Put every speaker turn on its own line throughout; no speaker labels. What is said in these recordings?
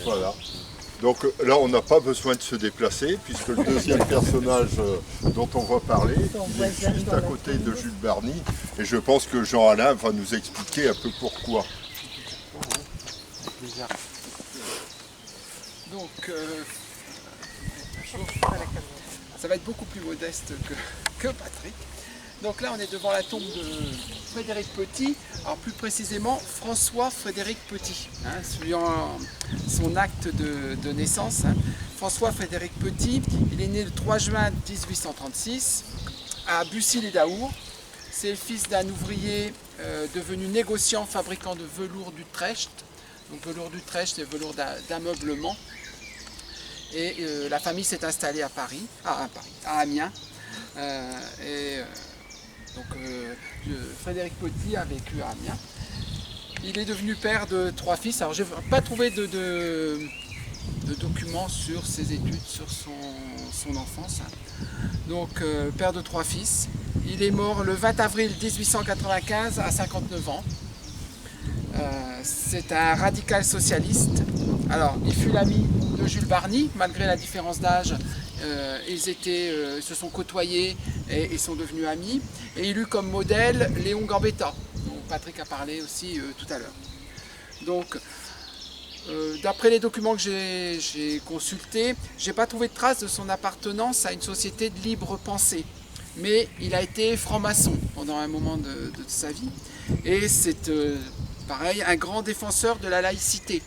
Voilà. Donc là, on n'a pas besoin de se déplacer, puisque le deuxième personnage dont on va parler, il est juste à côté de Jules Barny. Et je pense que Jean-Alain va nous expliquer un peu pourquoi.
Donc, ça va être beaucoup plus modeste que Patrick. Donc là, on est devant la tombe de Frédéric Petit, alors plus précisément François Frédéric Petit, suivant son acte de naissance. François Frédéric Petit, il est né le 3 juin 1836 à Bussy-les-Daours. C'est le fils d'un ouvrier devenu négociant, fabricant de velours d'Utrecht. Donc velours d'Utrecht, c'est velours d'ameublement. Et la famille s'est installée à Amiens. Donc Frédéric Petit a vécu à Amiens. Il est devenu père de 3 fils. Alors je n'ai pas trouvé de documents sur ses études, sur son enfance. Donc père de 3 fils. Il est mort le 20 avril 1895 à 59 ans. C'est un radical socialiste. Alors il fut l'ami de Jules Barny, malgré la différence d'âge. Ils se sont côtoyés et sont devenus amis. Et il eut comme modèle Léon Gambetta, dont Patrick a parlé aussi tout à l'heure. Donc, d'après les documents que j'ai consultés, je n'ai pas trouvé de trace de son appartenance à une société de libre pensée. Mais il a été franc-maçon pendant un moment de sa vie. Et c'est pareil, un grand défenseur de la laïcité.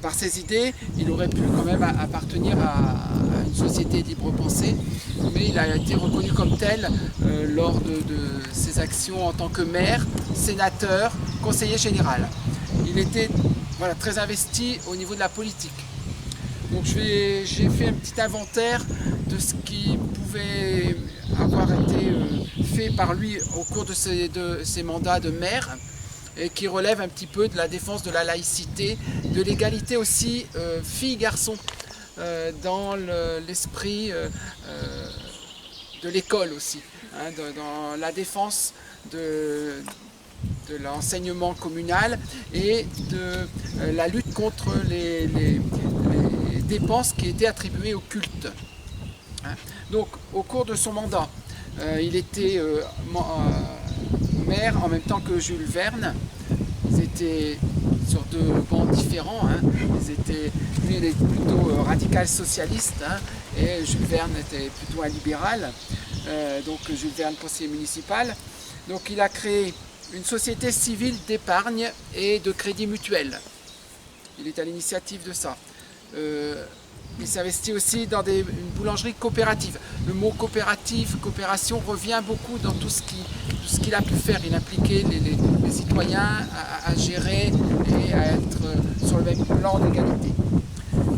Par ses idées, il aurait pu quand même appartenir à une société de libre pensée, mais il a été reconnu comme tel lors de ses actions en tant que maire, sénateur, conseiller général. Il était très investi au niveau de la politique. Donc j'ai fait un petit inventaire de ce qui pouvait avoir été fait par lui au cours de ses mandats de maire, et qui relève un petit peu de la défense de la laïcité, de l'égalité aussi filles-garçons dans l'esprit de l'école aussi, dans la défense de l'enseignement communal et de la lutte contre les dépenses qui étaient attribuées au culte. Donc au cours de son mandat, il était maire en même temps que Jules Verne. Ils étaient sur 2 bancs différents. Lui il est plutôt radical socialiste, et Jules Verne était plutôt un libéral. Donc Jules Verne, conseiller municipal. Donc il a créé une société civile d'épargne et de crédit mutuel. Il est à l'initiative de ça. Il s'investit aussi dans une boulangerie coopérative. Le mot coopérative, coopération revient beaucoup dans tout ce qu'il a pu faire. Il impliquait les citoyens à gérer et à être sur le même plan d'égalité.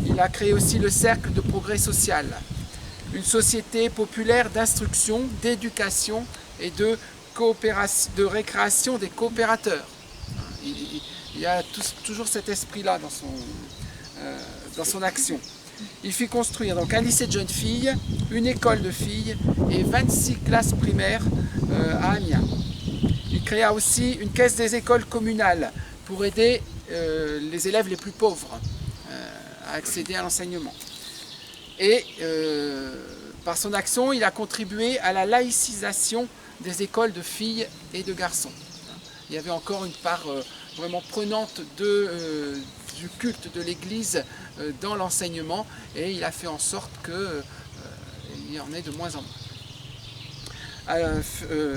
Il a créé aussi le Cercle de progrès social, une société populaire d'instruction, d'éducation et de récréation des coopérateurs. Il y a toujours cet esprit-là dans son action. Il fit construire donc un lycée de jeunes filles, une école de filles et 26 classes primaires à Amiens. Il créa aussi une caisse des écoles communales pour aider les élèves les plus pauvres à accéder à l'enseignement. Et par son action, il a contribué à la laïcisation des écoles de filles et de garçons. Il y avait encore une part vraiment prenante du culte de l'Église dans l'enseignement, et il a fait en sorte qu'il y en ait de moins en moins.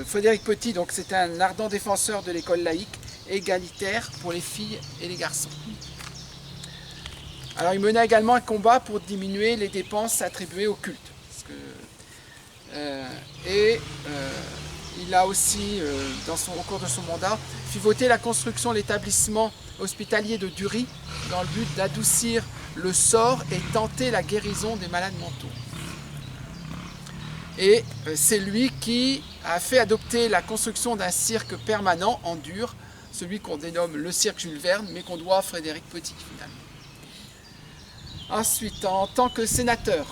Frédéric Petit, donc, c'est un ardent défenseur de l'école laïque, égalitaire pour les filles et les garçons. Alors il mena également un combat pour diminuer les dépenses attribuées au culte. Il a aussi, au cours de son mandat, fit voter la construction de l'établissement hospitalier de Dury dans le but d'adoucir le sort et tenter la guérison des malades mentaux. Et c'est lui qui a fait adopter la construction d'un cirque permanent en dur, celui qu'on dénomme le cirque Jules Verne, mais qu'on doit à Frédéric Petit finalement. Ensuite, en tant que sénateur,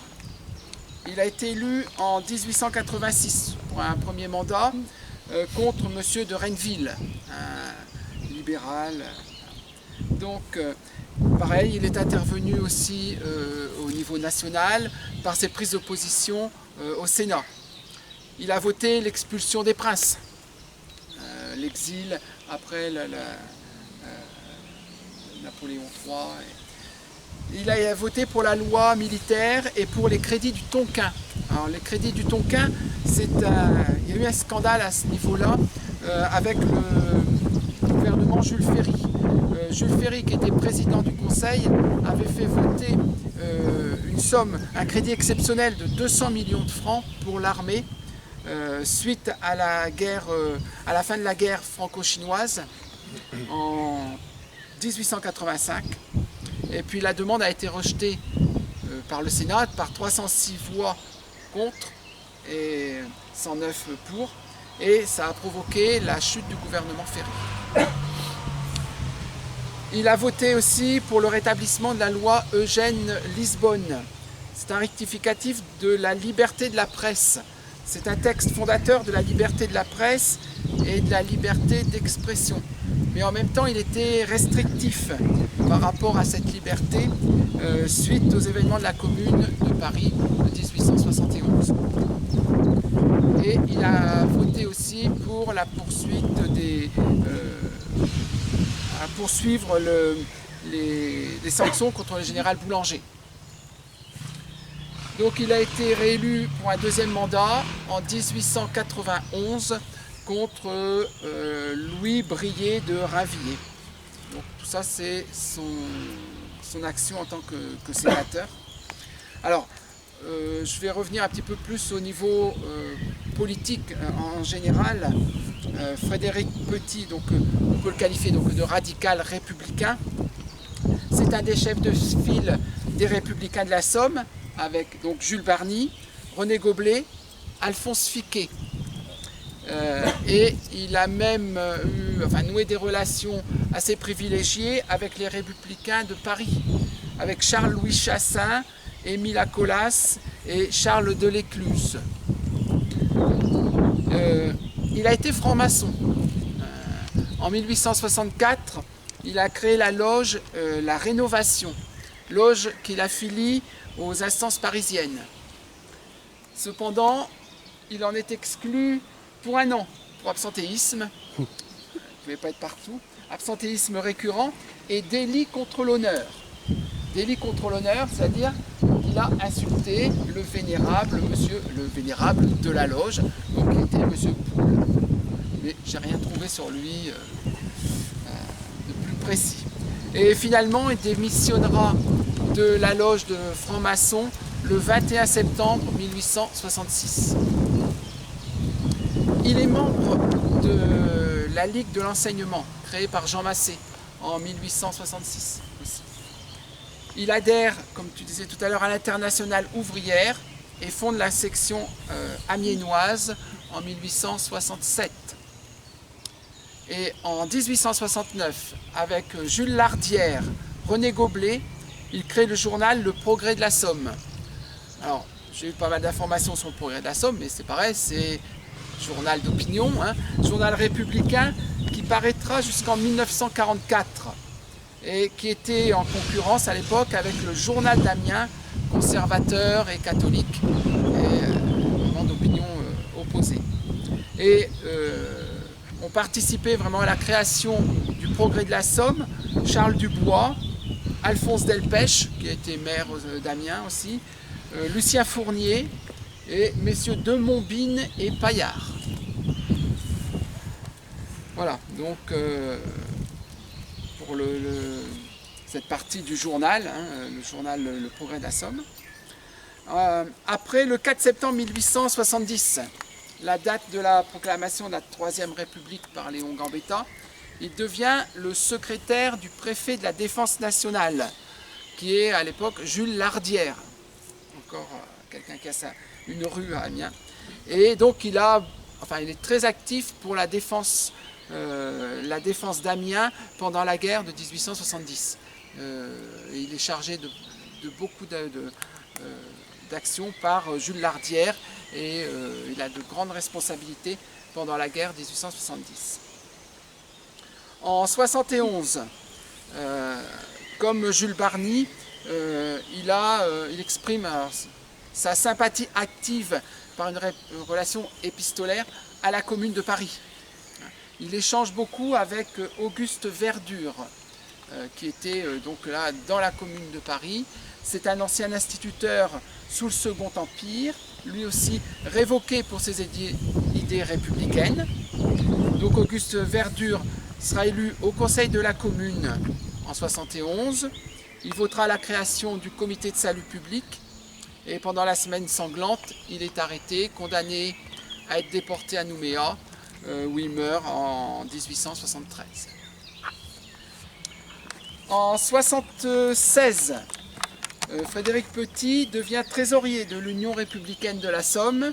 il a été élu en 1886 pour un premier mandat contre M. de Renneville, un libéral. Donc, Pareil, il est intervenu aussi au niveau national par ses prises de position au Sénat. Il a voté l'expulsion des princes, l'exil après Napoléon III. Il a voté pour la loi militaire et pour les crédits du Tonkin. Alors les crédits du Tonkin, il y a eu un scandale à ce niveau-là avec le gouvernement Jules Ferry. Jules Ferry, qui était président du Conseil, avait fait voter une somme, un crédit exceptionnel de 200 millions de francs pour l'armée suite à à la fin de la guerre franco-chinoise en 1885. Et puis la demande a été rejetée par le Sénat par 306 voix contre et 109 pour, et ça a provoqué la chute du gouvernement Ferry. Il a voté aussi pour le rétablissement de la loi Eugène-Lisbonne. C'est un rectificatif de la liberté de la presse. C'est un texte fondateur de la liberté de la presse et de la liberté d'expression. Mais en même temps, il était restrictif par rapport à cette liberté suite aux événements de la Commune de Paris de 1871. Et il a voté aussi pour la poursuite à poursuivre les sanctions contre le général Boulanger. Donc il a été réélu pour un deuxième mandat en 1891 contre Louis Brié de Ravilliers. Donc tout ça c'est son action en tant que sénateur. Alors je vais revenir un petit peu plus au niveau politique en général. Frédéric Petit, donc, on peut le qualifier donc, de radical républicain. C'est un des chefs de file des Républicains de la Somme, avec donc, Jules Barni, René Goblet, Alphonse Fiquet. Et il a même noué des relations assez privilégiées avec les Républicains de Paris, avec Charles-Louis Chassin, Émile Acolas et Charles de l'Écluse. Il a été franc-maçon. En 1864, il a créé la loge La Rénovation, loge qu'il affilie aux instances parisiennes. Cependant, il en est exclu pour un an, pour absentéisme, il ne pouvait pas être partout, absentéisme récurrent et délit contre l'honneur. Délit contre l'honneur, c'est-à-dire qu'il a insulté le vénérable de la loge, donc qui était monsieur Poul. Mais j'ai rien trouvé sur lui de plus précis. Et finalement, il démissionnera de la loge de franc-maçon le 21 septembre 1866. Il est membre de la Ligue de l'enseignement, créée par Jean Massé en 1866 aussi. Il adhère, comme tu disais tout à l'heure, à l'Internationale ouvrière et fonde la section amiénoise en 1867. Et en 1869, avec Jules Lardière, René Goblet, il crée le journal Le Progrès de la Somme. Alors, j'ai eu pas mal d'informations sur le Progrès de la Somme, mais c'est pareil, c'est journal d'opinion, journal républicain qui paraîtra jusqu'en 1944 et qui était en concurrence à l'époque avec le journal d'Amiens, conservateur et catholique, et vraiment d'opinion opposée. Et ont participé vraiment à la création du Progrès de la Somme Charles Dubois, Alphonse Delpech, qui a été maire d'Amiens aussi, Lucien Fournier et messieurs de Montbine et Paillard. Voilà, donc pour cette partie du journal, le journal Le Progrès de la Somme. Après le 4 septembre 1870, la date de la proclamation de la Troisième République par Léon Gambetta, il devient le secrétaire du préfet de la Défense nationale, qui est à l'époque Jules Lardière, encore quelqu'un qui a une rue à Amiens. Et donc il est très actif pour la défense d'Amiens pendant la guerre de 1870. Il est chargé de beaucoup d'actions par Jules Lardière et il a de grandes responsabilités pendant la guerre 1870. En 71, comme Jules Barny, il exprime sa sympathie active par une relation épistolaire à la Commune de Paris. Il échange beaucoup avec Auguste Verdure, qui était donc là dans la Commune de Paris. C'est un ancien instituteur sous le Second Empire, lui aussi révoqué pour ses idées républicaines. Donc Auguste Verdure sera élu au Conseil de la Commune en 1971. Il votera la création du comité de salut public et pendant la semaine sanglante, il est arrêté, condamné à être déporté à Nouméa, où il meurt en 1873. En 1976, Frédéric Petit devient trésorier de l'Union républicaine de la Somme.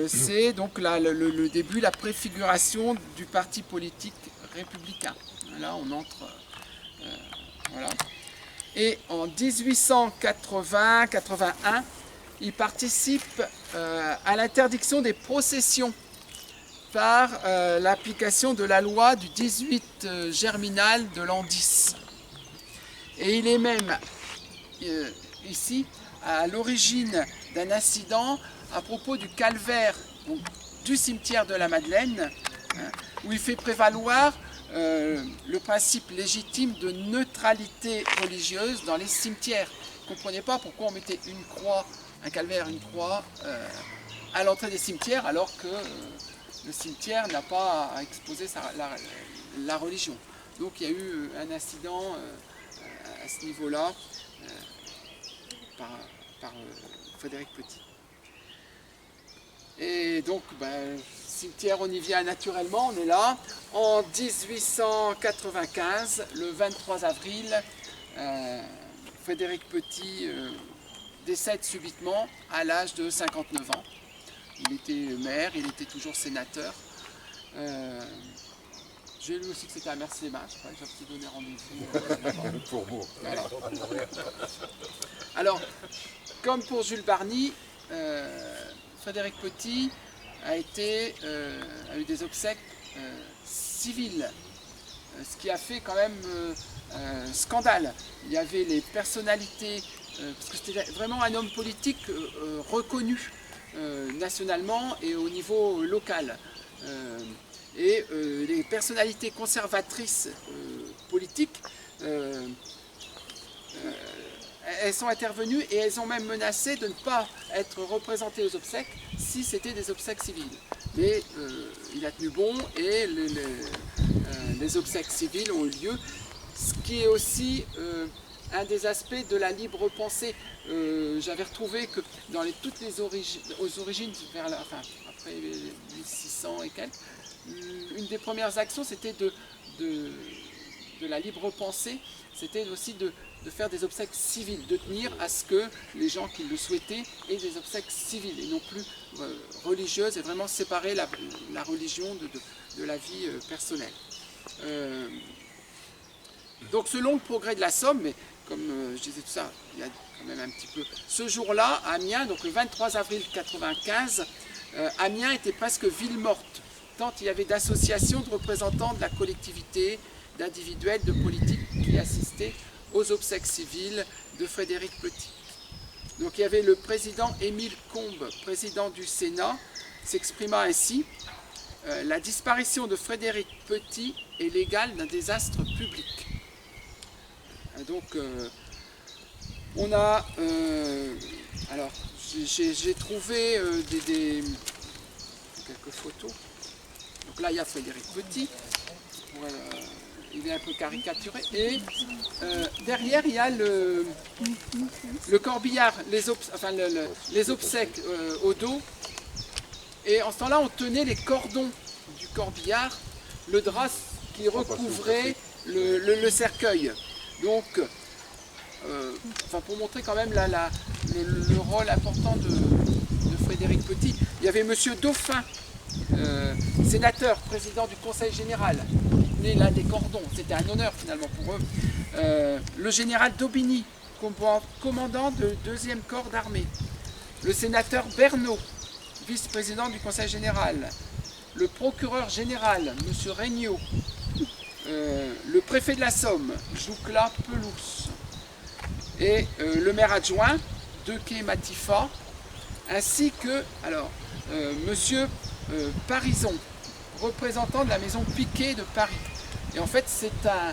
C'est donc le début, la préfiguration du parti politique républicain. Là, on entre... voilà. Et en 1880-81, il participe à l'interdiction des processions par l'application de la loi du 18 germinal de l'an 10. Et il est même ici à l'origine d'un incident à propos du calvaire donc, du cimetière de la Madeleine, où il fait prévaloir le principe légitime de neutralité religieuse dans les cimetières. Vous ne comprenez pas pourquoi on mettait une croix, un calvaire, une croix à l'entrée des cimetières alors que le cimetière n'a pas à exposer la religion. Donc il y a eu un incident à ce niveau-là par Frédéric Petit. Et donc, cimetière, on y vient naturellement, on est là. En 1895, le 23 avril, Frédéric Petit décède subitement à l'âge de 59 ans. Il était maire, il était toujours sénateur. J'ai lu aussi que c'était à Mercier-Mas, je crois que j'ai donné rendez-vous.
Pour vous.
Voilà. Alors, comme pour Jules Barny, Frédéric Petit a eu des obsèques civiles, ce qui a fait quand même scandale. Il y avait les personnalités, parce que c'était vraiment un homme politique reconnu nationalement et au niveau local. Et les personnalités conservatrices politiques, elles sont intervenues et elles ont même menacé de ne pas être représentées aux obsèques si c'était des obsèques civiles. Mais il a tenu bon et les obsèques civiles ont eu lieu, ce qui est aussi un des aspects de la libre pensée. J'avais retrouvé que dans toutes les origines, après 1600 et quelques, une des premières actions c'était de la libre pensée, c'était aussi de faire des obsèques civiles, de tenir à ce que les gens qui le souhaitaient aient des obsèques civiles et non plus religieuses, et vraiment séparer la religion de la vie personnelle. Donc selon le progrès de la Somme, mais comme je disais tout ça, il y a quand même un petit peu... Ce jour-là, à Amiens, donc le 23 avril 1995, Amiens était presque ville morte, tant il y avait d'associations de représentants de la collectivité, d'individuels, de politiques qui assistaient aux obsèques civiles de Frédéric Petit. Donc il y avait le président Émile Combes, président du Sénat, s'exprima ainsi: la disparition de Frédéric Petit est l'égale d'un désastre public. Donc on a... alors j'ai trouvé quelques photos. Donc là il y a Frédéric Petit. Il est un peu caricaturé. Et derrière, il y a le corbillard, les obsèques au dos. Et en ce temps-là, on tenait les cordons du corbillard, le drap qui recouvrait le cercueil. Donc, pour montrer quand même le rôle important de Frédéric Petit, il y avait M. Dauphin, sénateur, président du Conseil général, là des cordons, c'était un honneur finalement pour eux. Le général d'Aubigny, commandant de 2e corps d'armée. Le sénateur Bernot, vice-président du Conseil général. Le procureur général, M. Regnault. le préfet de la Somme, Joucla Pelouse, et le maire adjoint, Dequet Matifa, ainsi que monsieur Parison, représentant de la maison Piquet de Paris. Et en fait, c'est un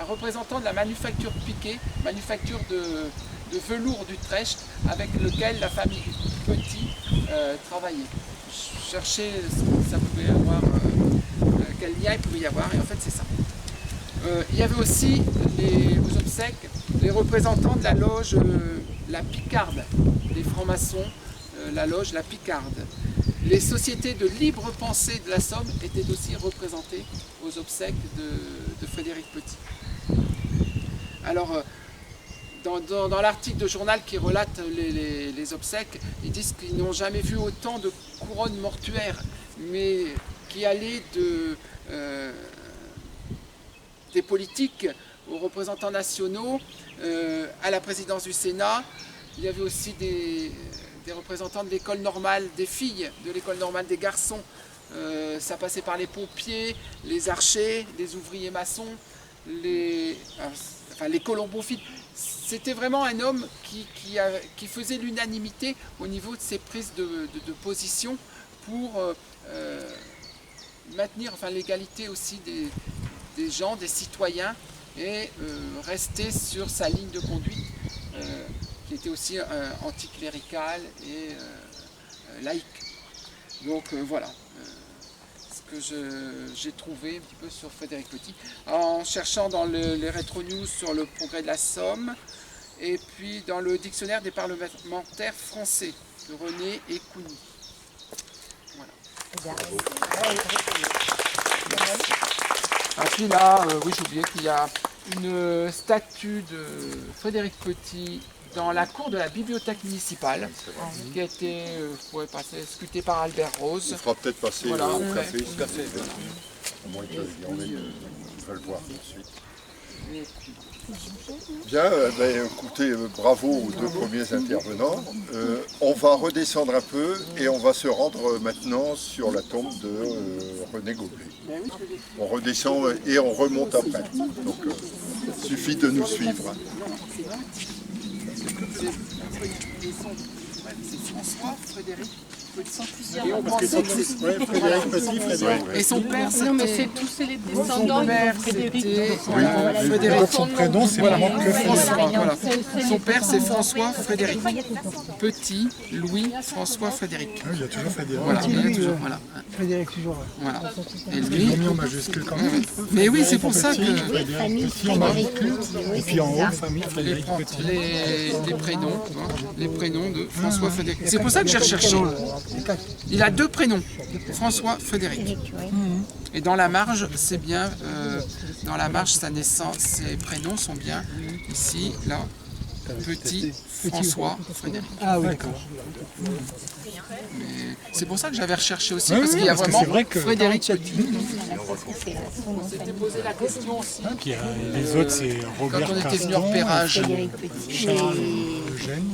représentant de la manufacture Piquet, manufacture de velours d'Utrecht, avec lequel la famille Petit travaillait. Je cherchais si ça pouvait avoir, quel lien il pouvait y avoir, et en fait c'est ça. Il y avait aussi aux obsèques les représentants de la loge La Picarde, les francs-maçons, la loge La Picarde. Les sociétés de libre pensée de la Somme étaient aussi représentées aux obsèques de Frédéric Petit. Alors, dans l'article de journal qui relate les obsèques, ils disent qu'ils n'ont jamais vu autant de couronnes mortuaires, mais qui allaient des politiques aux représentants nationaux, à la présidence du Sénat. Il y avait aussi des représentants de l'école normale des filles, de l'école normale des garçons. Ça passait par les pompiers, les archers, les ouvriers maçons, les colombophiles. C'était vraiment un homme qui faisait l'unanimité au niveau de ses prises de position pour maintenir l'égalité aussi des gens, des citoyens, et rester sur sa ligne de conduite qui était aussi anticléricale et laïque. Donc voilà ce que j'ai trouvé un petit peu sur Frédéric Petit, en cherchant dans les rétro-news sur le progrès de la Somme, et puis dans le dictionnaire des parlementaires français de René et Cougny. Voilà. Et puis là, oui, j'ai oublié qu'il y a une statue de Frédéric Petit dans la cour de la bibliothèque municipale, qui a été sculptée par Albert Rose.
On fera peut-être passer
voilà,
au café. Au moins qu'ils veulent voir tout de suite. Bien, écoutez, bravo aux deux premiers intervenants. On va redescendre un peu et on va se rendre maintenant sur la tombe de René Goblet. On redescend et on remonte après. Donc, il suffit de nous suivre.
C'est François Frédéric Petit.
Et
son père, c'était...
Non, mais c'est tous les descendants de Frédéric.
Frédéric.
Son prénom, c'est vraiment que
François. Voilà. Son père, c'est François Frédéric. Petit, Louis, François Frédéric.
Oui, il y a toujours Frédéric.
Voilà, il y a toujours, voilà.
Frédéric, toujours.
Voilà. Et
Ils
lui...
l'ont mis en majuscule quand même.
Mais oui, c'est pour ça que...
Frédéric Petit en majuscule. Et puis en haut, famille Frédéric Petit.
Les prénoms de François Frédéric. C'est pour ça que j'ai recherché. Il a deux prénoms, François Frédéric. Et dans la marge, c'est bien, dans la marge, sa naissance, ses prénoms sont bien ici, là, Petit François Frédéric.
Ah oui, d'accord.
C'est pour ça que j'avais recherché aussi, parce qu'il y a vraiment Frédéric Petit. On s'était posé la question aussi.
Les autres, c'est Robert
quand on était venu en repérage.
Charles Eugène.